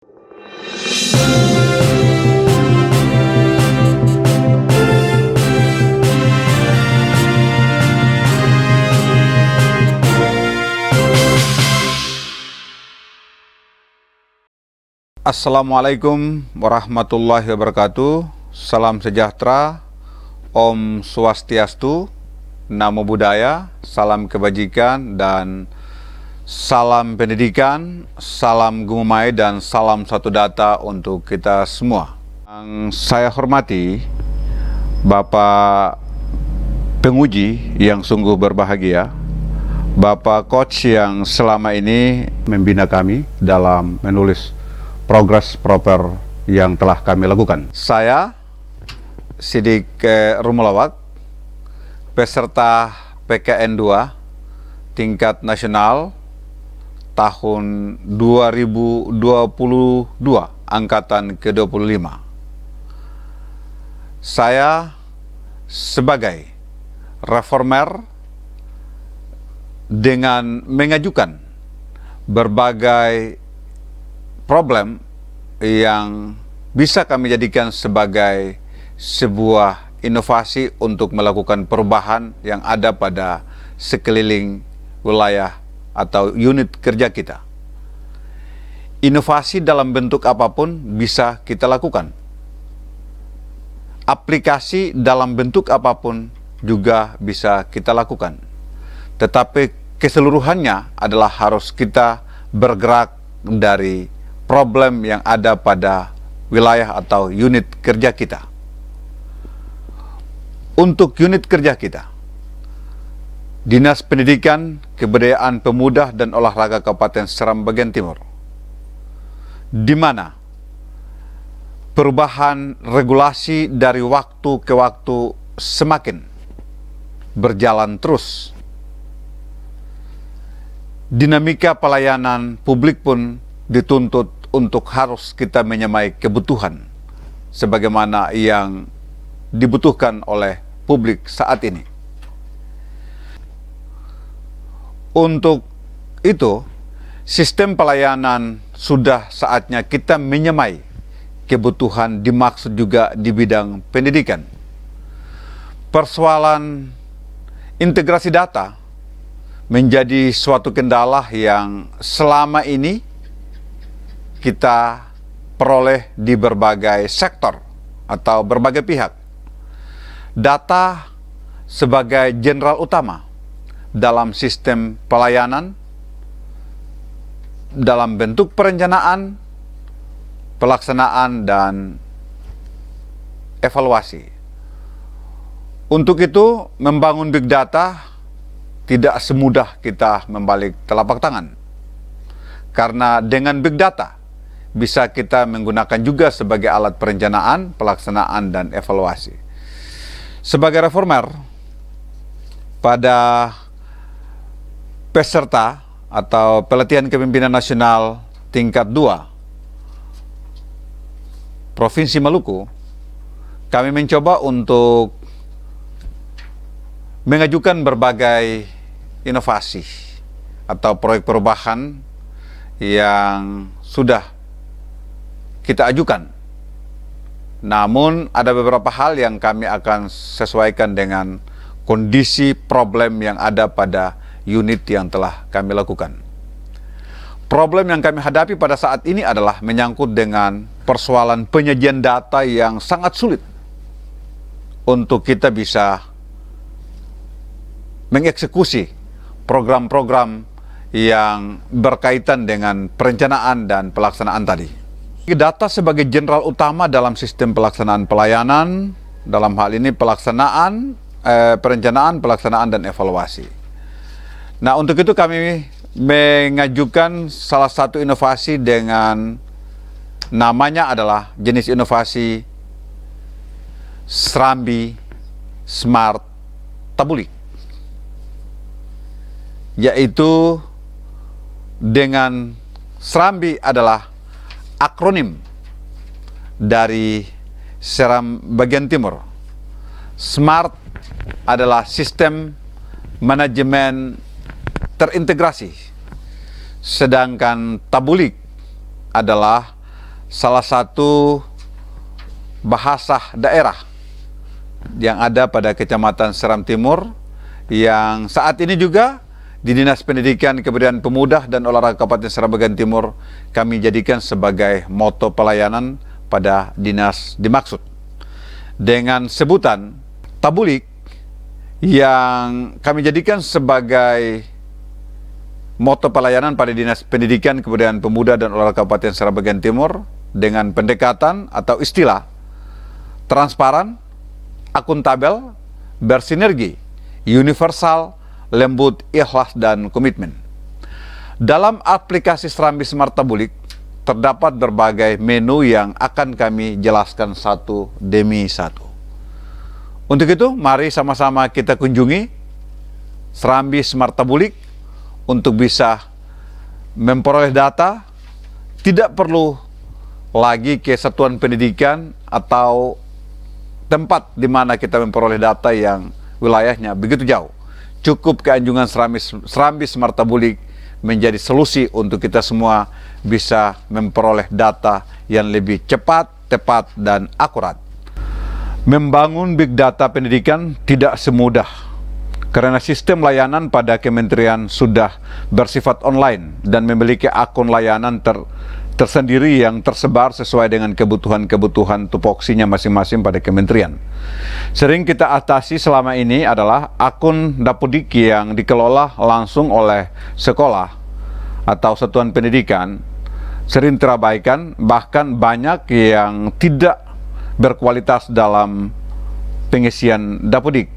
Assalamualaikum warahmatullahi wabarakatuh. Salam sejahtera, Om Swastiastu, Namo Buddhaya, salam kebajikan dan salam pendidikan, salam gumai dan salam satu data untuk kita semua. Yang saya hormati Bapak penguji yang sungguh berbahagia, Bapak coach yang selama ini membina kami dalam menulis progres proper yang telah kami lakukan. Saya, Sidik Rumulawak, peserta PKN 2 tingkat nasional tahun 2022, angkatan ke-25. Saya sebagai reformer dengan mengajukan berbagai problem yang bisa kami jadikan sebagai sebuah inovasi untuk melakukan perubahan yang ada pada sekeliling wilayah atau unit kerja kita. Inovasi dalam bentuk apapun bisa kita lakukan. Aplikasi dalam bentuk apapun juga bisa kita lakukan. Tetapi keseluruhannya adalah harus kita bergerak dari problem yang ada pada wilayah atau unit kerja kita. Untuk unit kerja kita, Dinas Pendidikan, Kebudayaan Pemuda dan Olahraga Kabupaten Seram Bagian Timur, di mana perubahan regulasi dari waktu ke waktu semakin berjalan terus. Dinamika pelayanan publik pun dituntut untuk harus kita menyamai kebutuhan sebagaimana yang dibutuhkan oleh publik saat ini. Untuk itu, sistem pelayanan sudah saatnya kita menyamai kebutuhan dimaksud juga di bidang pendidikan. Persoalan integrasi data menjadi suatu kendala yang selama ini kita peroleh di berbagai sektor atau berbagai pihak. Data sebagai jenderal utama dalam sistem pelayanan, dalam bentuk perencanaan, pelaksanaan, dan evaluasi. Untuk itu, membangun big data tidak semudah kita membalik telapak tangan. Karena dengan big data, bisa kita menggunakan juga sebagai alat perencanaan, pelaksanaan, dan evaluasi. Sebagai reformer, pada peserta atau pelatihan kepemimpinan nasional tingkat 2 Provinsi Maluku, kami mencoba untuk mengajukan berbagai inovasi atau proyek perubahan yang sudah kita ajukan. Namun ada beberapa hal yang kami akan sesuaikan dengan kondisi problem yang ada pada unit yang telah kami lakukan. Problem yang kami hadapi pada saat ini adalah menyangkut dengan persoalan penyajian data yang sangat sulit untuk kita bisa mengeksekusi program-program yang berkaitan dengan perencanaan dan pelaksanaan tadi. Data sebagai jenderal utama dalam sistem pelaksanaan pelayanan, dalam hal ini perencanaan, pelaksanaan, dan evaluasi. Nah, untuk itu kami mengajukan salah satu inovasi dengan namanya adalah jenis inovasi Serambi Smart Tabulik, yaitu dengan Serambi adalah akronim dari Seram Bagian Timur. Smart adalah sistem manajemen terintegrasi, sedangkan Tabulik adalah salah satu bahasa daerah yang ada pada Kecamatan Seram Timur, yang saat ini juga di Dinas Pendidikan, Kebudayaan Pemuda dan Olahraga Kabupaten Seram Bagian Timur kami jadikan sebagai moto pelayanan pada dinas dimaksud, dengan sebutan Tabulik, yang kami jadikan sebagai moto pelayanan pada Dinas Pendidikan, Kebudayaan Pemuda dan Olahraga Kabupaten Seram Bagian Timur dengan pendekatan atau istilah transparan, akuntabel, bersinergi, universal, lembut, ikhlas, dan komitmen. Dalam aplikasi Serambi Smart Tabulik terdapat berbagai menu yang akan kami jelaskan satu demi satu. Untuk itu, mari sama-sama kita kunjungi Serambi Smart Tabulik untuk bisa memperoleh data. Tidak perlu lagi ke satuan pendidikan atau tempat di mana kita memperoleh data yang wilayahnya begitu jauh. Cukup ke Anjungan Serambi Smart Tabulik menjadi solusi untuk kita semua bisa memperoleh data yang lebih cepat, tepat, dan akurat. Membangun big data pendidikan tidak semudah, karena sistem layanan pada kementerian sudah bersifat online dan memiliki akun layanan tersendiri yang tersebar sesuai dengan kebutuhan-kebutuhan tupoksinya masing-masing pada kementerian. Sering kita atasi selama ini adalah akun Dapodik yang dikelola langsung oleh sekolah atau satuan pendidikan, sering terabaikan, bahkan banyak yang tidak berkualitas dalam pengisian Dapodik.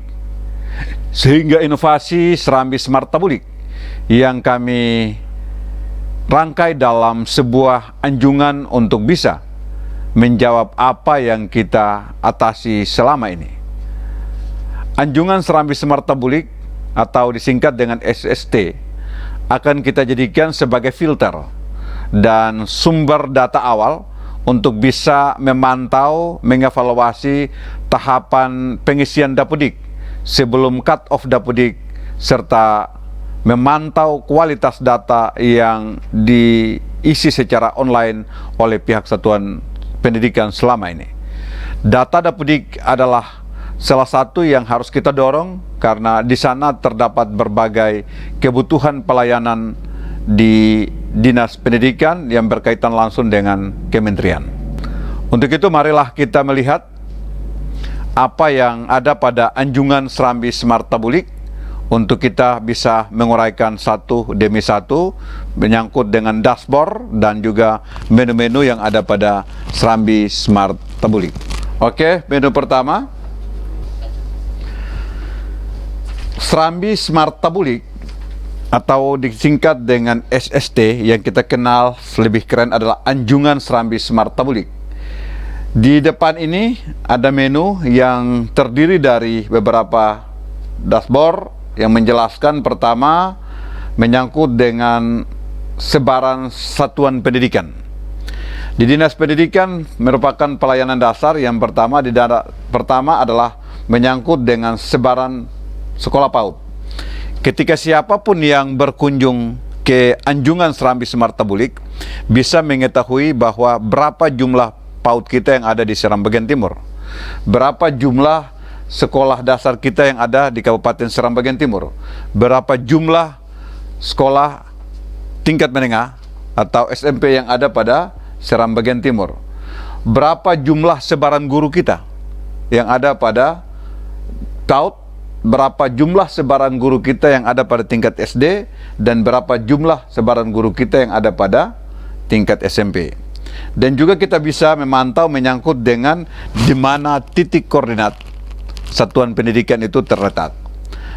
Sehingga inovasi Serambi Smart Tabulik yang kami rangkai dalam sebuah anjungan untuk bisa menjawab apa yang kita atasi selama ini. Anjungan Serambi Smart Tabulik atau disingkat dengan SST akan kita jadikan sebagai filter dan sumber data awal untuk bisa memantau, mengevaluasi tahapan pengisian Dapodik sebelum cut-off Dapodik, serta memantau kualitas data yang diisi secara online oleh pihak satuan pendidikan selama ini. Data Dapodik adalah salah satu yang harus kita dorong karena di sana terdapat berbagai kebutuhan pelayanan di Dinas Pendidikan yang berkaitan langsung dengan kementerian. Untuk itu marilah kita melihat apa yang ada pada anjungan Serambi Smart Tabulik untuk kita bisa menguraikan satu demi satu menyangkut dengan dashboard dan juga menu-menu yang ada pada Serambi Smart Tabulik. Oke, menu pertama Serambi Smart Tabulik atau disingkat dengan SST yang kita kenal lebih keren adalah Anjungan Serambi Smart Tabulik. Di depan ini ada menu yang terdiri dari beberapa dashboard yang menjelaskan pertama menyangkut dengan sebaran satuan pendidikan. Di Dinas Pendidikan merupakan pelayanan dasar yang pertama adalah menyangkut dengan sebaran sekolah PAUD. Ketika siapapun yang berkunjung ke Anjungan Serambi Smart Tabulik bisa mengetahui bahwa berapa jumlah PAUD kita yang ada di Seram Bagian Timur, berapa jumlah sekolah dasar kita yang ada di Kabupaten Seram Bagian Timur, berapa jumlah sekolah tingkat menengah atau SMP yang ada pada Seram Bagian Timur, berapa jumlah sebaran guru kita yang ada pada PAUD, berapa jumlah sebaran guru kita yang ada pada tingkat SD, dan berapa jumlah sebaran guru kita yang ada pada tingkat SMP. Dan juga kita bisa memantau menyangkut dengan di mana titik koordinat satuan pendidikan itu terletak.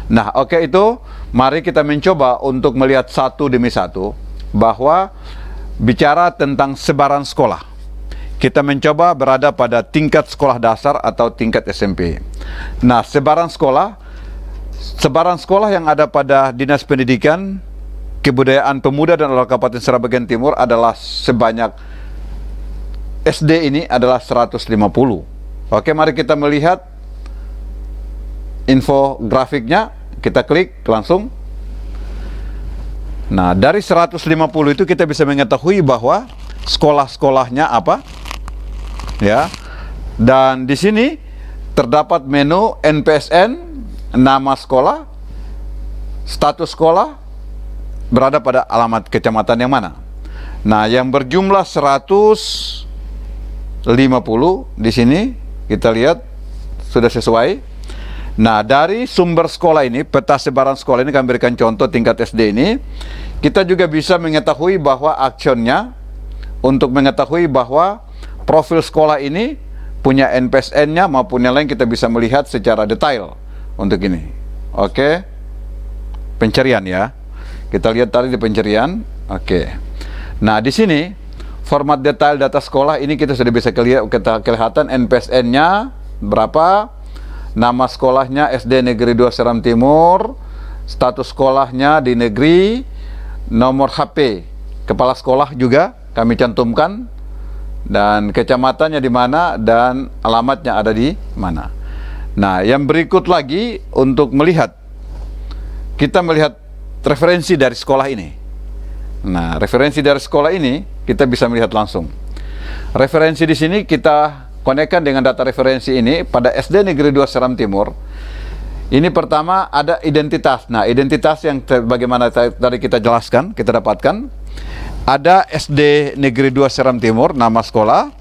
Nah, oke, itu mari kita mencoba untuk melihat satu demi satu bahwa bicara tentang sebaran sekolah, kita mencoba berada pada tingkat sekolah dasar atau tingkat SMP. Nah, sebaran sekolah yang ada pada Dinas Pendidikan, Kebudayaan Pemuda dan Olahraga Kabupaten Seram Bagian Timur adalah sebanyak SD ini adalah 150. Oke, mari kita melihat info grafiknya. Kita klik langsung. Nah, dari 150 itu kita bisa mengetahui bahwa sekolah-sekolahnya apa? ya. Dan di sini terdapat menu NPSN, nama sekolah, status sekolah, berada pada alamat kecamatan yang mana. Nah, yang berjumlah 150 di sini kita lihat sudah sesuai. Nah, dari sumber sekolah ini, peta sebaran sekolah ini, kami berikan contoh tingkat SD ini, kita juga bisa mengetahui bahwa aksionnya, untuk mengetahui bahwa profil sekolah ini punya NPSN-nya maupun yang lain, kita bisa melihat secara detail untuk ini. Oke, pencarian ya. Kita lihat tadi di pencarian. Oke. Nah, di sini format detail data sekolah ini kita sudah bisa kelihatan NPSN-nya berapa, nama sekolahnya SD Negeri 2 Seram Timur, status sekolahnya di negeri, nomor HP kepala sekolah juga kami cantumkan, dan kecamatannya di mana, dan alamatnya ada di mana. Nah, yang berikut lagi untuk melihat, kita melihat referensi dari sekolah ini. Nah, referensi dari sekolah ini kita bisa melihat langsung. Referensi di sini kita konekkan dengan data referensi ini pada SD Negeri 2 Seram Timur. Ini pertama ada identitas. Nah, identitas yang bagaimana tadi kita jelaskan, kita dapatkan. Ada SD Negeri 2 Seram Timur, nama sekolah,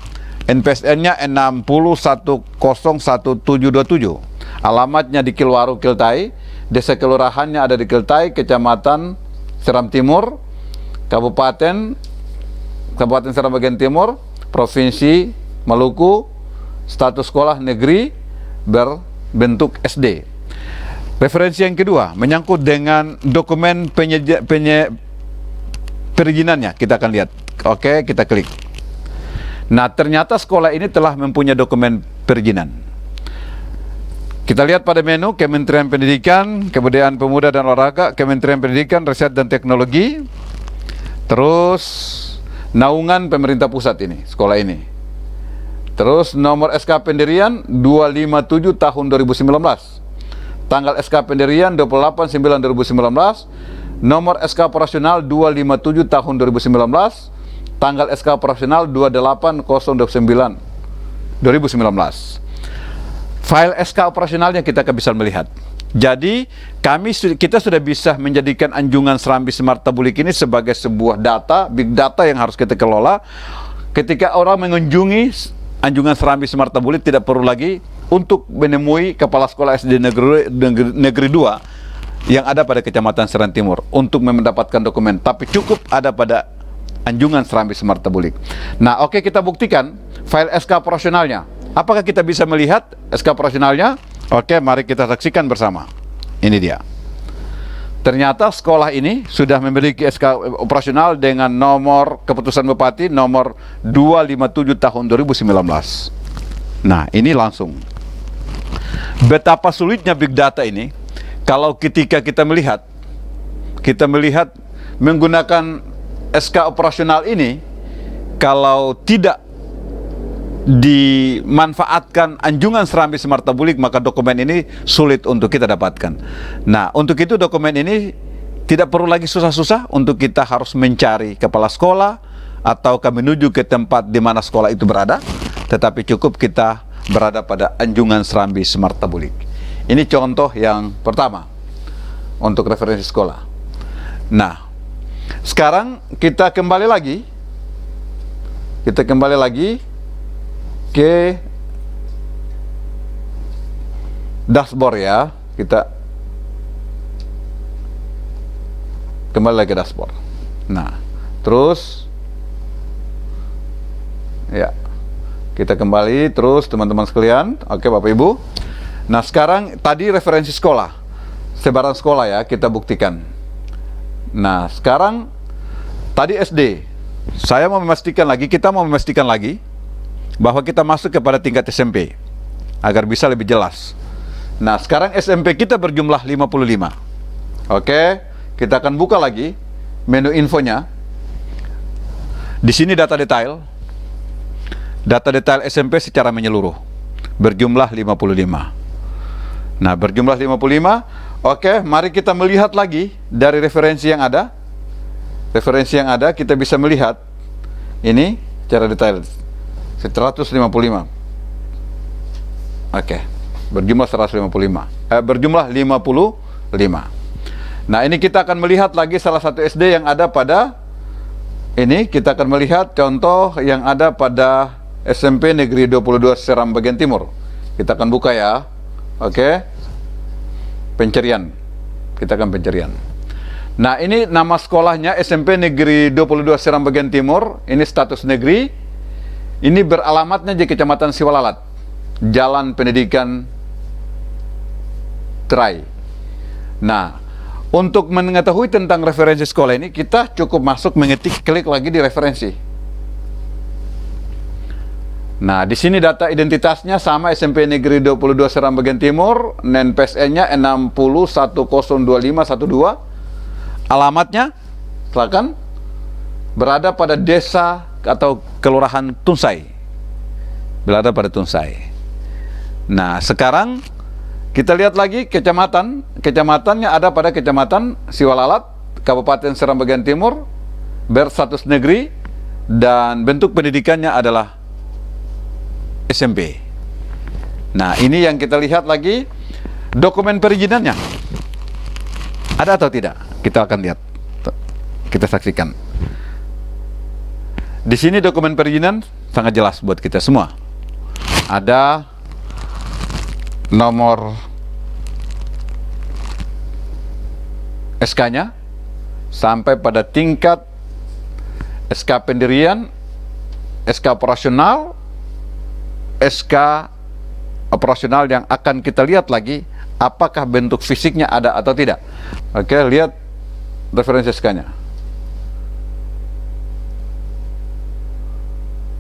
NPSN-nya 601012727. Alamatnya di Kilwaru, Kiltai. Desa kelurahannya ada di Kiltai, Kecamatan Seram Timur, Kabupaten Seram bagian Timur, Provinsi Maluku, status sekolah negeri berbentuk SD. Referensi yang kedua menyangkut dengan dokumen perizinannya, kita akan lihat. Oke, kita klik. Nah, ternyata sekolah ini telah mempunyai dokumen perizinan. Kita lihat pada menu Kementerian Pendidikan, Kebudayaan Pemuda dan Olahraga, Kementerian Pendidikan, Riset dan Teknologi, terus naungan pemerintah pusat ini, sekolah ini. Terus nomor SK pendirian 257 tahun 2019. Tanggal SK pendirian 28/9/2019. Nomor SK operasional 257 tahun 2019, tanggal SK operasional 28/09/2019. File SK operasionalnya kita bisa melihat. Jadi kita sudah bisa menjadikan Anjungan Serambi Smart Tabulik ini sebagai sebuah data, big data yang harus kita kelola. Ketika orang mengunjungi Anjungan Serambi Smart Tabulik, tidak perlu lagi untuk menemui kepala sekolah SD Negeri 2 yang ada pada Kecamatan Seram Timur untuk mendapatkan dokumen, tapi cukup ada pada Anjungan Serambi Smart Tabulik. Nah, oke, kita buktikan file SK operasionalnya. Apakah kita bisa melihat SK operasionalnya? Oke, mari kita saksikan bersama. Ini dia. Ternyata sekolah ini sudah memiliki SK operasional dengan nomor keputusan Bupati nomor 257 tahun 2019. Nah, ini langsung. Betapa sulitnya big data ini. Kalau ketika kita melihat menggunakan SK operasional ini, kalau tidak dimanfaatkan Anjungan Serambi Smart Tabulik, maka dokumen ini sulit untuk kita dapatkan. Nah, untuk itu dokumen ini tidak perlu lagi susah-susah untuk kita harus mencari kepala sekolah atau menuju ke tempat di mana sekolah itu berada, tetapi cukup kita berada pada Anjungan Serambi Smart Tabulik. Ini contoh yang pertama untuk referensi sekolah. Nah, sekarang kita kembali lagi ke dashboard ya. Kita kembali lagi ke dashboard. Nah, terus ya, kita kembali terus teman-teman sekalian. Oke, Bapak Ibu. Nah, sekarang tadi referensi sekolah, sebaran sekolah ya, kita buktikan. Nah, sekarang tadi SD. Kita mau memastikan lagi bahwa kita masuk kepada tingkat SMP agar bisa lebih jelas. Nah, sekarang SMP kita berjumlah 55. Oke, kita akan buka lagi menu infonya. Di sini data detail SMP secara menyeluruh berjumlah 55. Nah, berjumlah 55. Oke, mari kita melihat lagi dari referensi yang ada. Referensi yang ada kita bisa melihat ini secara detail. 155. Oke, berjumlah 155. Berjumlah 55. Nah, ini kita akan melihat lagi salah satu SD yang ada pada ini. Kita akan melihat contoh yang ada pada SMP Negeri 22 Seram bagian timur. Kita akan buka ya. Oke. Pencarian. Kita akan pencarian. Nah, ini nama sekolahnya SMP Negeri 22 Seram bagian timur. Ini status negeri. Ini beralamatnya di Kecamatan Siwalalat, Jalan Pendidikan Terai. Nah, untuk mengetahui tentang referensi sekolah ini, kita cukup masuk mengetik, klik lagi di referensi. Nah, di sini data identitasnya sama SMP Negeri 22 Seram bagian timur, NPSN-nya 60102512. Alamatnya, silakan, berada pada desa atau kelurahan Tunsai. Berada pada Tunsai. Nah, sekarang kita lihat lagi kecamatannya ada pada Kecamatan Siwalalat, Kabupaten Seram bagian timur, berstatus negeri, dan bentuk pendidikannya adalah SMP. Nah, ini yang kita lihat lagi, dokumen perizinannya ada atau tidak? Kita akan lihat, kita saksikan. Di sini dokumen perizinan sangat jelas buat kita semua. Ada nomor SK-nya sampai pada tingkat SK pendirian, SK operasional, SK operasional yang akan kita lihat lagi apakah bentuk fisiknya ada atau tidak. Oke, lihat referensi SK-nya.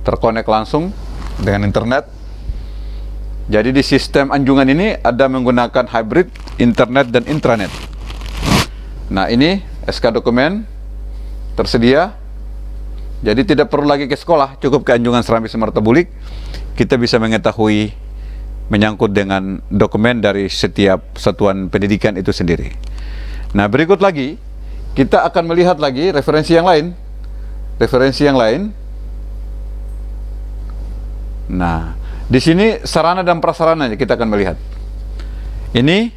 Terkonek langsung dengan internet. Jadi di sistem anjungan ini ada menggunakan hybrid internet dan intranet. Nah, ini SK dokumen tersedia. Jadi tidak perlu lagi ke sekolah, cukup ke Anjungan Serambi Semarta Bulik. Kita bisa mengetahui menyangkut dengan dokumen dari setiap satuan pendidikan itu sendiri. Nah, berikut lagi kita akan melihat lagi referensi yang lain. Referensi yang lain. Nah, di sini sarana dan prasarana kita akan melihat. Ini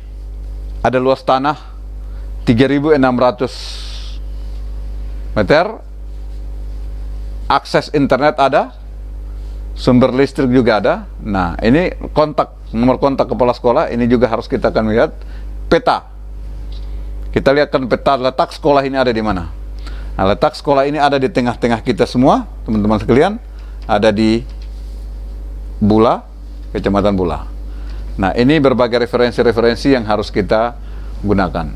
ada luas tanah 3.600 meter, akses internet ada, sumber listrik juga ada. Nah, ini nomor kontak kepala sekolah, ini juga harus kita akan lihat. Peta, kita lihatkan peta letak sekolah ini ada di mana. Nah, letak sekolah ini ada di tengah-tengah kita semua, teman-teman sekalian, ada di Bula, Kecamatan Bula. Nah, ini berbagai referensi-referensi yang harus kita gunakan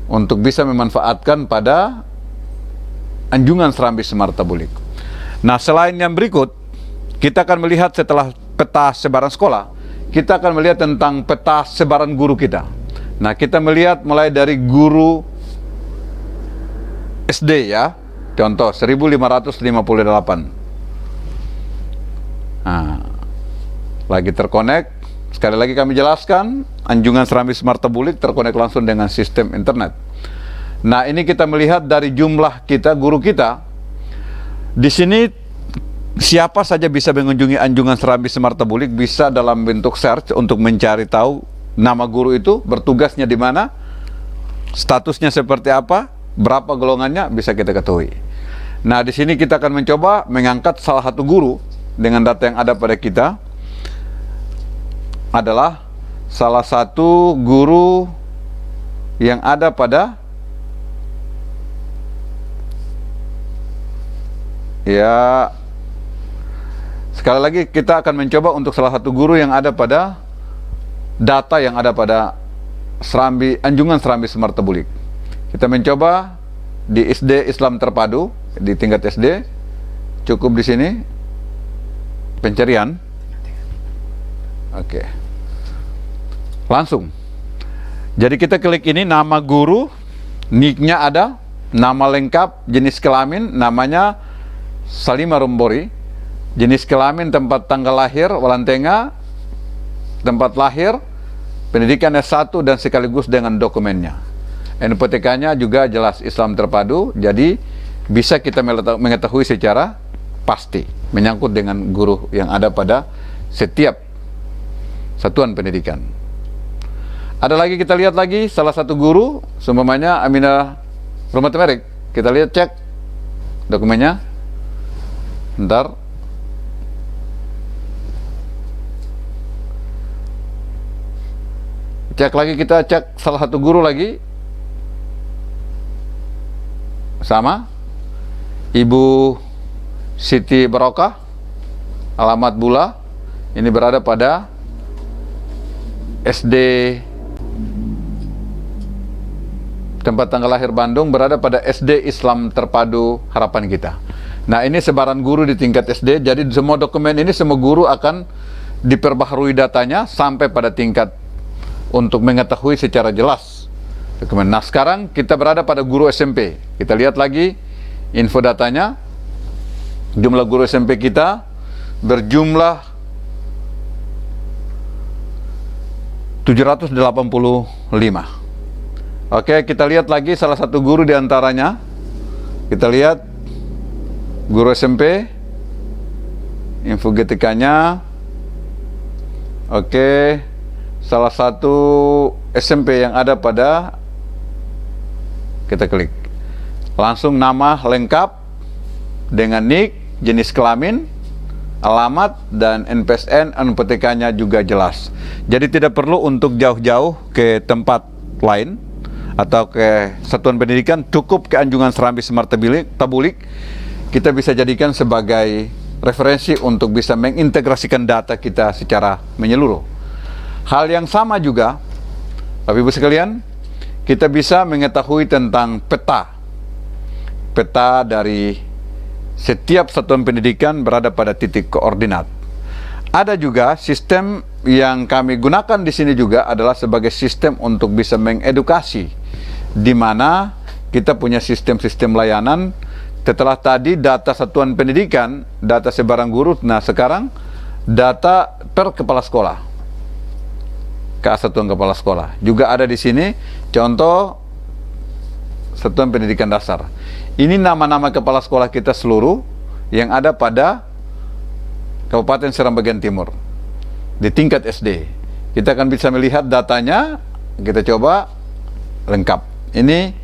untuk bisa memanfaatkan pada Anjungan Serambi Semarta Bulik. Nah, selain yang berikut, kita akan melihat setelah peta sebaran sekolah, kita akan melihat tentang peta sebaran guru kita. Nah, kita melihat mulai dari guru SD ya, contoh 1558. Nah, lagi terkonek. Sekali lagi kami jelaskan, Anjungan Serambi Semarta Bulik terkonek langsung dengan sistem internet. Nah, ini kita melihat dari jumlah kita, guru kita. Di sini siapa saja bisa mengunjungi Anjungan Serambi Semarta Bulik, bisa dalam bentuk search untuk mencari tahu nama guru itu, bertugasnya di mana, statusnya seperti apa, berapa golongannya, bisa kita ketahui. Nah, di sini kita akan mencoba mengangkat salah satu guru dengan data yang ada pada kita. Adalah salah satu guru yang ada pada ya, sekali lagi kita akan mencoba untuk salah satu guru yang ada pada data yang ada pada Anjungan Serambi Semarta Bulik. Kita mencoba di SD Islam Terpadu, di tingkat SD, cukup di sini pencarian. Oke, langsung. Jadi kita klik ini, nama guru, nicknya ada, nama lengkap, jenis kelamin, namanya Salima Rumbori, jenis kelamin, tempat tanggal lahir, Walantenga, tempat lahir, pendidikan S1 dan sekaligus dengan dokumennya. NPTK-nya juga jelas Islam Terpadu, jadi bisa kita mengetahui secara pasti. menyangkut dengan guru yang ada pada setiap satuan pendidikan. Ada lagi, kita lihat lagi salah satu guru, seumpamanya Aminah Rumah Temerik. Kita lihat, cek dokumennya. Bentar. Cek lagi, kita cek salah satu guru lagi. Sama. Ibu Siti Barokah, alamat Bula. Ini berada pada SD tempat tanggal lahir Bandung, berada pada SD Islam Terpadu Harapan Kita. Nah, ini sebaran guru di tingkat SD. Jadi semua dokumen ini semua guru akan diperbaharui datanya sampai pada tingkat untuk mengetahui secara jelas dokumen. Nah, sekarang kita berada pada guru SMP. Kita lihat lagi info datanya. Jumlah guru SMP kita berjumlah 785. Oke, kita lihat lagi salah satu guru di antaranya. Kita lihat guru SMP, info GTK-nya. Oke, salah satu SMP yang ada pada, kita klik langsung nama lengkap dengan nik, jenis kelamin, alamat, dan NPSN, NPTK-nya juga jelas. Jadi tidak perlu untuk jauh-jauh ke tempat lain atau ke satuan pendidikan, cukup ke Anjungan Serambi Semar Tabulik. Kita bisa jadikan sebagai referensi untuk bisa mengintegrasikan data kita secara menyeluruh. Hal yang sama juga, Bapak Ibu sekalian, kita bisa mengetahui tentang peta dari setiap satuan pendidikan berada pada titik koordinat. Ada juga sistem yang kami gunakan di sini juga adalah sebagai sistem untuk bisa mengedukasi, di mana kita punya sistem-sistem layanan. Setelah tadi data satuan pendidikan, data sebarang guru, nah sekarang data per kepala sekolah, ke satuan kepala sekolah juga ada di sini. Contoh satuan pendidikan dasar. Ini nama-nama kepala sekolah kita seluruh yang ada pada Kabupaten Seram bagian Timur di tingkat SD. Kita akan bisa melihat datanya. Kita coba lengkap. Ini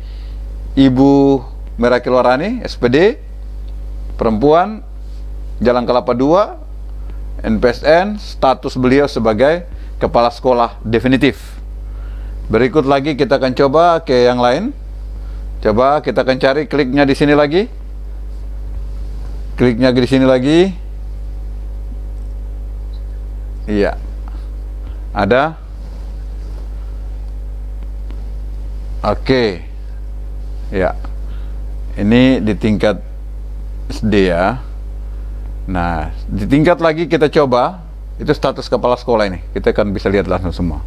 Ibu Meraki Luarani, SPD, perempuan, Jalan Kelapa 2, NPSN, status beliau sebagai kepala sekolah definitif. Berikut lagi kita akan coba ke yang lain. Coba kita akan cari, kliknya di sini lagi. Kliknya di sini lagi. Iya. Ada. Oke. Ya. Ini di tingkat SD ya. Nah, di tingkat lagi kita coba, itu status kepala sekolah ini. Kita akan bisa lihat langsung semua.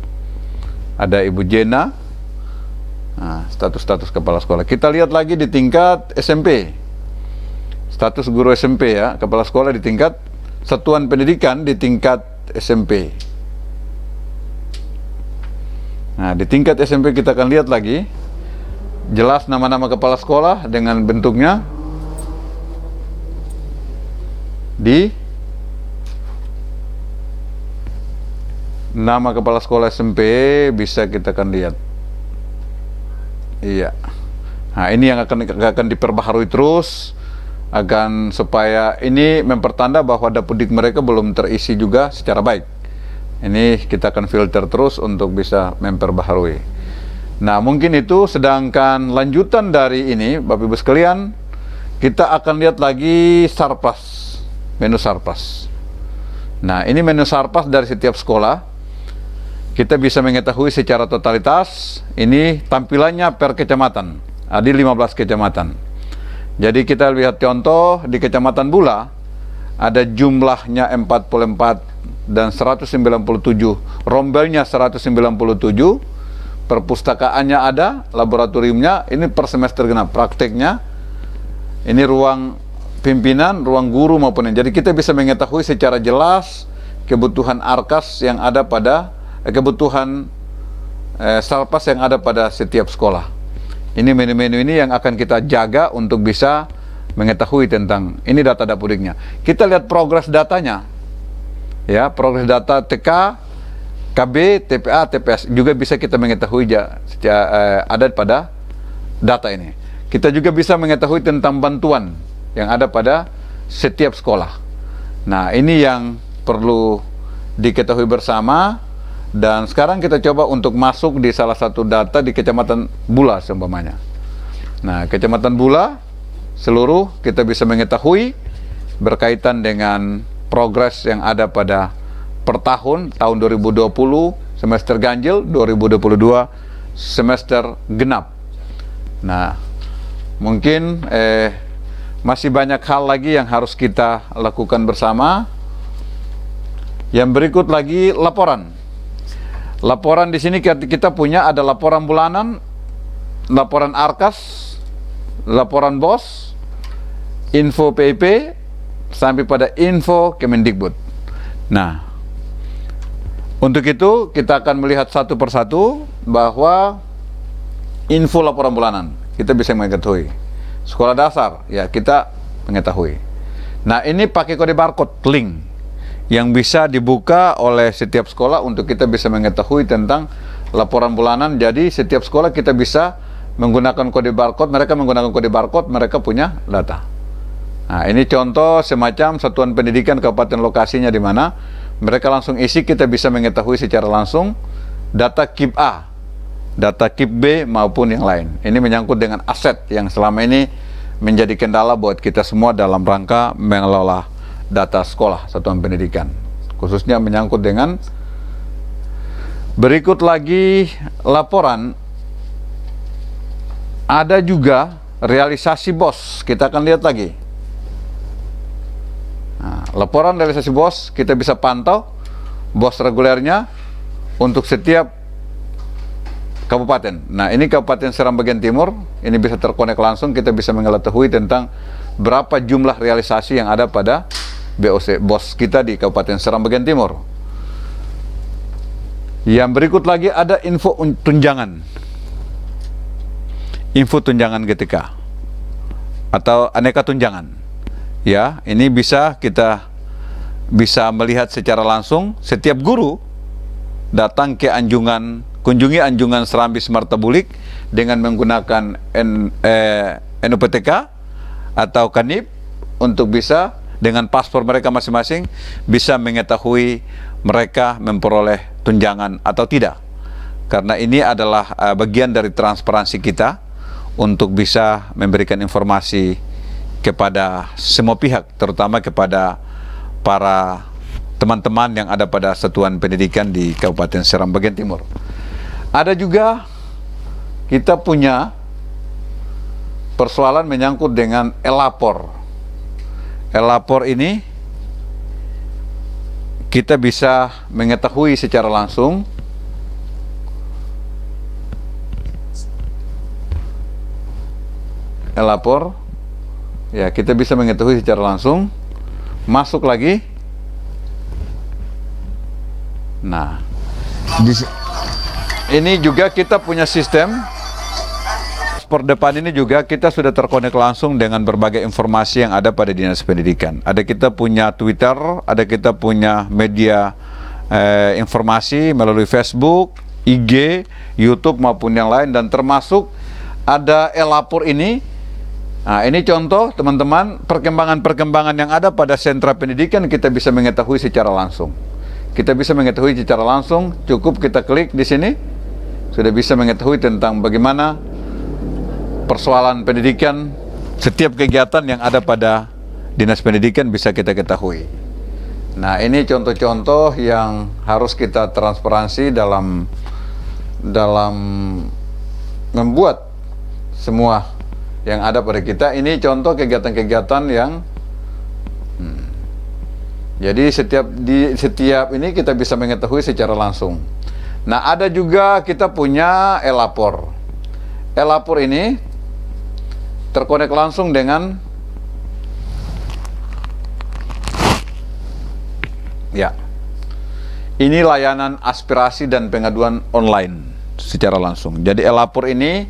Ada Ibu Jena. Nah, status kepala sekolah. Kita lihat lagi di tingkat SMP. Status guru SMP ya, kepala sekolah di tingkat satuan pendidikan di tingkat SMP. Nah, di tingkat SMP kita akan lihat lagi jelas nama-nama kepala sekolah dengan bentuknya. Di nama kepala sekolah SMP bisa kita akan lihat. Iya. Nah, ini yang akan diperbaharui terus, akan supaya ini mempertanda bahwa dapudik mereka belum terisi juga secara baik. Ini kita akan filter terus untuk bisa memperbaharui. Nah, mungkin itu. Sedangkan lanjutan dari ini, Bapak Ibu sekalian, kita akan lihat lagi Sarpas, menu Sarpas. Nah, ini menu Sarpas dari setiap sekolah. Kita bisa mengetahui secara totalitas. Ini tampilannya per kecamatan. Ada 15 kecamatan. Jadi kita lihat contoh di Kecamatan Bula, ada jumlahnya 44 dan 197, rombelnya 197, perpustakaannya ada, laboratoriumnya, ini per semester genap, prakteknya, ini ruang pimpinan, ruang guru maupun ini. Jadi kita bisa mengetahui secara jelas kebutuhan Arkas yang ada pada, kebutuhan Sarpas yang ada pada setiap sekolah. Ini menu-menu ini yang akan kita jaga untuk bisa mengetahui tentang ini data Dapudiknya. Kita lihat progres datanya, ya, progres data TK, KB, TPA, TPS juga bisa kita mengetahui ada pada data ini. Kita juga bisa mengetahui tentang bantuan yang ada pada setiap sekolah. Nah, ini yang perlu diketahui bersama. Dan sekarang kita coba untuk masuk di salah satu data di Kecamatan Bula seumpamanya. Nah, Kecamatan Bula seluruh kita bisa mengetahui berkaitan dengan progres yang ada pada per tahun 2020 semester ganjil, 2022 semester genap. Nah, mungkin masih banyak hal lagi yang harus kita lakukan bersama. Yang berikut lagi laporan. Laporan di sini kita punya ada laporan bulanan, laporan Arkas, laporan BOS, info PIP, sampai pada info Kemendikbud. Nah, untuk itu kita akan melihat satu persatu bahwa info laporan bulanan kita bisa mengetahui. Sekolah dasar ya kita mengetahui. Nah, ini pakai kode barcode link yang bisa dibuka oleh setiap sekolah untuk kita bisa mengetahui tentang laporan bulanan. Jadi setiap sekolah kita bisa menggunakan kode barcode, mereka menggunakan kode barcode, mereka punya data. Nah, ini contoh semacam satuan pendidikan kabupaten lokasinya di mana mereka langsung isi, kita bisa mengetahui secara langsung data KIP A, data KIP B maupun yang lain. Ini menyangkut dengan aset yang selama ini menjadi kendala buat kita semua dalam rangka mengelola data sekolah satuan pendidikan, khususnya menyangkut dengan berikut lagi laporan. Ada juga realisasi BOS, kita akan lihat lagi. Nah, laporan realisasi BOS kita bisa pantau BOS regulernya untuk setiap kabupaten. Nah, ini Kabupaten Seram bagian timur, ini bisa terkonek langsung, kita bisa mengetahui tentang berapa jumlah realisasi yang ada pada BOC, BOS kita di Kabupaten Seram bagian timur. Yang berikut lagi ada info tunjangan. Info tunjangan GTK atau aneka tunjangan. Ya, ini kita bisa melihat secara langsung setiap guru datang ke kunjungi Anjungan Serambi Semarta Bulik dengan menggunakan NUPTK atau Kanib untuk bisa dengan paspor mereka masing-masing bisa mengetahui mereka memperoleh tunjangan atau tidak. Karena ini adalah bagian dari transparansi kita untuk bisa memberikan informasi kepada semua pihak, terutama kepada para teman-teman yang ada pada satuan pendidikan di Kabupaten Seram bagian timur. Ada juga kita punya persoalan menyangkut dengan e-lapor. E-lapor ini kita bisa mengetahui secara langsung e-lapor ya, kita bisa mengetahui secara langsung. Masuk lagi. Nah, ini juga kita punya sistem per depan ini juga kita sudah terkonek langsung dengan berbagai informasi yang ada pada Dinas Pendidikan. Ada kita punya Twitter, ada kita punya media informasi melalui Facebook, IG, YouTube maupun yang lain, dan termasuk ada e-lapor ini. Nah, ini contoh teman-teman perkembangan-perkembangan yang ada pada sentra pendidikan kita bisa mengetahui secara langsung. Kita bisa mengetahui secara langsung, cukup kita klik di sini sudah bisa mengetahui tentang bagaimana persoalan pendidikan, setiap kegiatan yang ada pada Dinas Pendidikan bisa kita ketahui. Nah, ini contoh-contoh yang harus kita transparansi dalam membuat semua yang ada pada kita. Ini contoh kegiatan-kegiatan yang jadi setiap ini kita bisa mengetahui secara langsung. Nah, ada juga kita punya e-lapor. E-lapor ini terkonek langsung dengan ya, ini layanan aspirasi dan pengaduan online secara langsung. Jadi e-lapor ini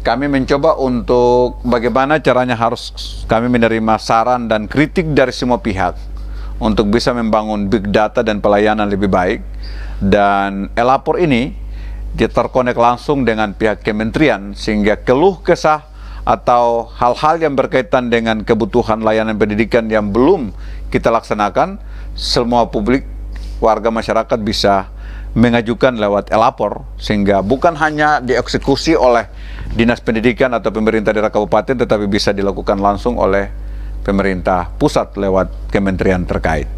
kami mencoba untuk bagaimana caranya harus kami menerima saran dan kritik dari semua pihak untuk bisa membangun big data dan pelayanan lebih baik. Dan Elapor ini dia terkonek langsung dengan pihak kementerian, sehingga keluh kesah atau hal-hal yang berkaitan dengan kebutuhan layanan pendidikan yang belum kita laksanakan, semua publik, warga masyarakat bisa mengajukan lewat Elapor, sehingga bukan hanya dieksekusi oleh Dinas Pendidikan atau pemerintah daerah kabupaten, tetapi bisa dilakukan langsung oleh pemerintah pusat lewat kementerian terkait.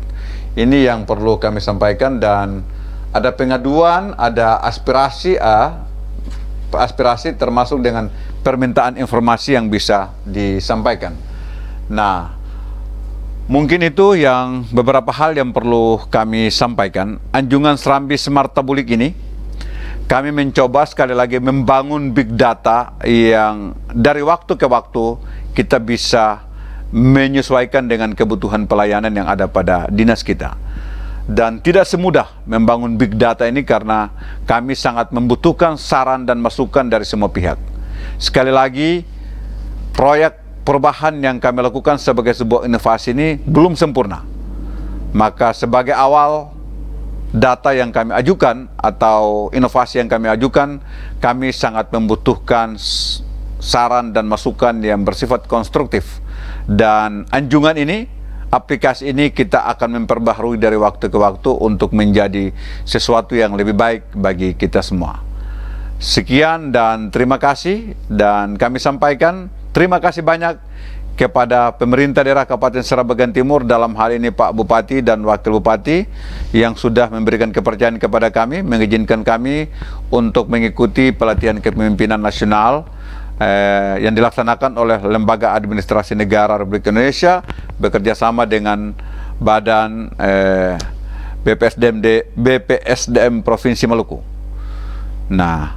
Ini yang perlu kami sampaikan, dan ada pengaduan, ada aspirasi termasuk dengan permintaan informasi yang bisa disampaikan. Nah, mungkin itu yang beberapa hal yang perlu kami sampaikan. Anjungan Serambi Smart Tabulik ini, kami mencoba sekali lagi membangun big data yang dari waktu ke waktu kita bisa menyesuaikan dengan kebutuhan pelayanan yang ada pada dinas kita. Dan tidak semudah membangun big data ini karena kami sangat membutuhkan saran dan masukan dari semua pihak. Sekali lagi, proyek perubahan yang kami lakukan sebagai sebuah inovasi ini belum sempurna. Maka sebagai awal data yang kami ajukan atau inovasi yang kami ajukan, kami sangat membutuhkan saran dan masukan yang bersifat konstruktif. Dan anjungan ini, aplikasi ini kita akan memperbaharui dari waktu ke waktu untuk menjadi sesuatu yang lebih baik bagi kita semua. Sekian dan terima kasih, dan kami sampaikan terima kasih banyak kepada pemerintah daerah Kabupaten Seram Bagian Timur, dalam hal ini Pak Bupati dan Wakil Bupati yang sudah memberikan kepercayaan kepada kami, mengizinkan kami untuk mengikuti pelatihan kepemimpinan nasional yang dilaksanakan oleh Lembaga Administrasi Negara Republik Indonesia bekerjasama dengan Badan BPSDM Provinsi Maluku. Nah,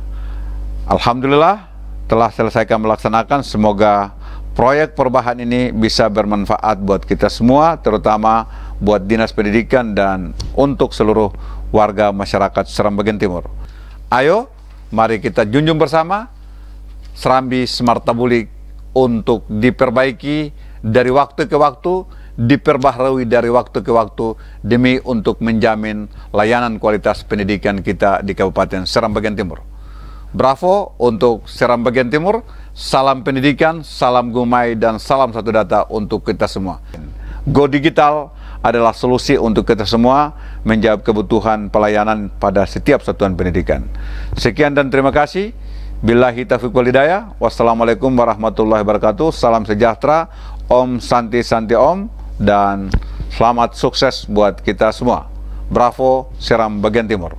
alhamdulillah telah selesaikan melaksanakan. Semoga proyek perubahan ini bisa bermanfaat buat kita semua, terutama buat Dinas Pendidikan dan untuk seluruh warga masyarakat Seram Bagian Timur. Ayo, mari kita junjung bersama Serambi Smart Tabulik untuk diperbaiki dari waktu ke waktu, diperbaharui dari waktu ke waktu, demi untuk menjamin layanan kualitas pendidikan kita di Kabupaten Seram Bagian Timur. Bravo untuk Seram Bagian Timur, salam pendidikan, salam gumai, dan salam satu data untuk kita semua. Go Digital adalah solusi untuk kita semua menjawab kebutuhan pelayanan pada setiap satuan pendidikan. Sekian dan terima kasih. Billahi taufiq wal hidayah. Wassalamualaikum warahmatullahi wabarakatuh. Salam sejahtera, Om Santi Santi Om, dan selamat sukses buat kita semua. Bravo Seram Bagian Timur.